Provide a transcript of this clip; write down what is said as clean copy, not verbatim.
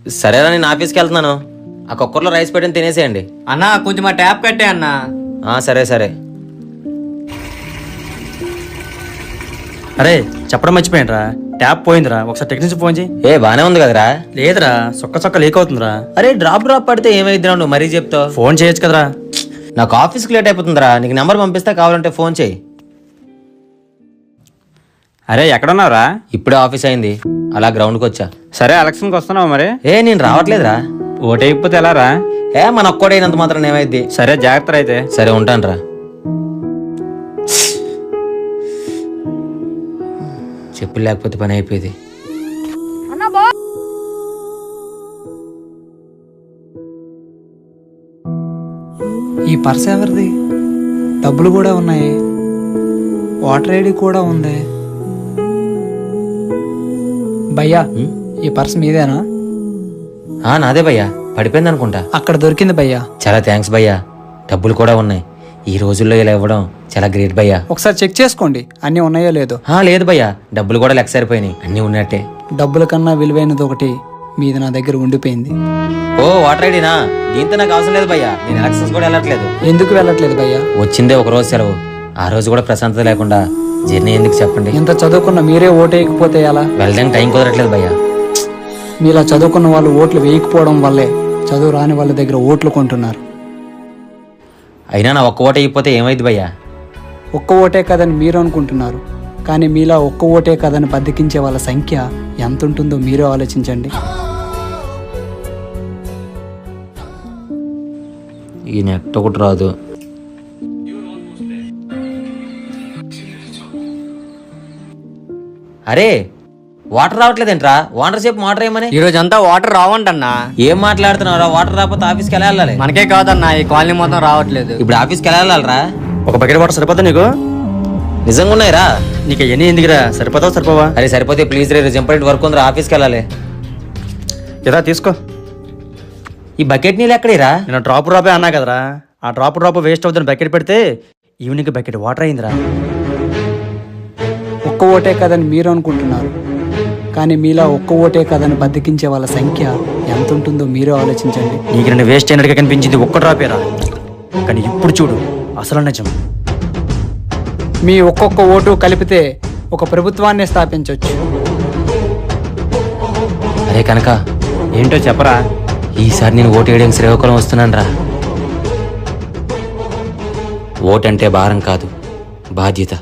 సరేరా, నేను ఆఫీస్కి వెళ్తున్నాను. ఆ కుక్కర్లో రైస్ పెట్టని తినేసేయండి. అన్నా కొంచెం ఆ ట్యాప్ కట్టే అన్నా. సరే సరే. అరే చెప్పడం మర్చిపోయినరా, ట్యాప్ పోయిందిరా, ఒకసారి టెక్నీషియన్ ఫోన్ చేయి. బానే ఉంది కదరా? లేదురా, సొక్క లీక్ అవుతుందిరా. అరే డ్రాప్ పడితే ఏమైద్దిరా, నువ్వు మరీ చెప్తావు. ఫోన్ చేయొచ్చు కదరా. నాకు ఆఫీస్కి లేట్ అయిపోతుందిరా. నీకు నెంబర్ పంపిస్తా, కావాలంటే ఫోన్ చేయి. అరే ఎక్కడున్నావురా? ఇప్పుడే ఆఫీస్ అయింది, అలా గ్రౌండ్కి వచ్చా. సరే ఎలక్షన్కి వస్తున్నావు మరి? నేను రావట్లేదురా. ఓటైపోతే ఎలా రా? మన ఒక్కడైనంత మాత్రం ఏమైద్ది. సరే జాగ్రత్త అయితే. సరే ఉంటాను రా. చెప్పులు లేకపోతే పని అయిపోయేది. ఈ పర్స్ ఎవరిది? డబ్బులు కూడా ఉన్నాయి, వాటర్ ఐడి కూడా ఉంది. భయ్యా ఈ పర్స్ మీదేనా? నాదే భయ్యా, పడిపోయింది అనుకుంటా. అక్కడ దొరికింది భయ్యా. చాలా థ్యాంక్స్ భయ్యా. డబ్బులు కూడా ఉన్నాయి. ఈ రోజుల్లో ఇలా ఇవ్వడం చాలా గ్రేట్ భయ్యా. ఒకసారి చెక్ చేసుకోండి అన్నీ ఉన్నాయో లేదో. లేదు భయ్యా, డబ్బులు కూడా లెక్క సరిపోయినాయి, అన్నీ ఉన్నట్టే. డబ్బుల కన్నా విలువైనది ఒకటి మీది నా దగ్గర ఉండిపోయింది. వాటర్ ఐడినా? దీంతో నాకు అవసరం లేదు భయ్యా, నేను ఎలక్షన్స్ కూడా వెళ్ళట్లేదు. ఎందుకు వెళ్ళట్లేదు భయ్యా? వచ్చిందే ఒక రోజు సెలవు, ఆ రోజు కూడా ప్రశాంతత లేకుండా జర్నీ ఎందుకు చెప్పండి. ఇంత చదువుకున్న మీరే ఓటేయకపోతే ఎలా? వెళ్ళడానికి టైం కుదరట్లేదు భయ్యా. మీలా చదువుకున్న వాళ్ళు ఓట్లు వేయకపోవడం వల్లే చదువు రాని వాళ్ళ దగ్గర ఓట్లు కొంటున్నారు. అయినా నా ఒక్క ఓట అయిపోతే ఏమైంది భయ్యా? ఒక్క ఓటే కదని మీరు అనుకుంటున్నారు, కానీ మీలా ఒక్క ఓటే కదని బద్దకించే వాళ్ళ సంఖ్య ఎంత ఉంటుందో మీరే ఆలోచించండి. ఈ నెట్ ఒకటి రాదు. అరే వాటర్ రావట్లేదేంట్రా? వాటర్ చెప్పు, వాటర్ ఏమని. ఈ రోజు అంతా వాటర్ రావంటన్నా. ఏం మాట్లాడుతున్నారా? వాటర్ రాకపోతే ఆఫీస్కి ఎలా వెళ్ళాలి? మనకే కాదన్నా, ఈ కాలనీ మొత్తం రావట్లేదు. ఇప్పుడు ఆఫీస్కి ఎలా వెళ్ళాలరా? ఒక బకెట్ వాటర్ సరిపోతా నీకు? నిజంగా ఉన్నాయిరా? నీకు ఎన్ని ఎందుకురా, సరిపోతావు సరిపోవా? అరే సరిపోతే ప్లీజ్ రే, ఇంపార్టెంట్ వర్క్ ఉందిరా, ఆఫీస్కి వెళ్ళాలి. ఏదా తీసుకో. ఈ బకెట్ నీళ్ళు ఎక్కడేరా? నేను డ్రాప్ అన్నా కదరా, ఆ డ్రాప్ వేస్ట్ అవుతుంది బకెట్ పెడితే ఈవినింగ్ బకెట్ వాటర్ అయిందిరా. ఒక్క ఓటే కదని మీరు అనుకుంటున్నారు, కానీ మీలా ఒక్క ఓటే కదని బద్దకించే వాళ్ళ సంఖ్య ఎంత ఉంటుందో మీరే ఆలోచించండి. నీకు నేను వేస్ట్ అయినట్టుగా కనిపించింది ఒక్క డ్రాపేరా, కానీ ఇప్పుడు చూడు అసలు నిజం. మీ ఒక్కొక్క ఓటు కలిపితే ఒక ప్రభుత్వాన్ని స్థాపించవచ్చు. అరే కనుక ఏంటో చెప్పరా? ఈసారి నేను ఓటు వేయడానికి శ్రీకాకుళం వస్తున్నాను రా. ఓటంటే భారం కాదు, బాధ్యత.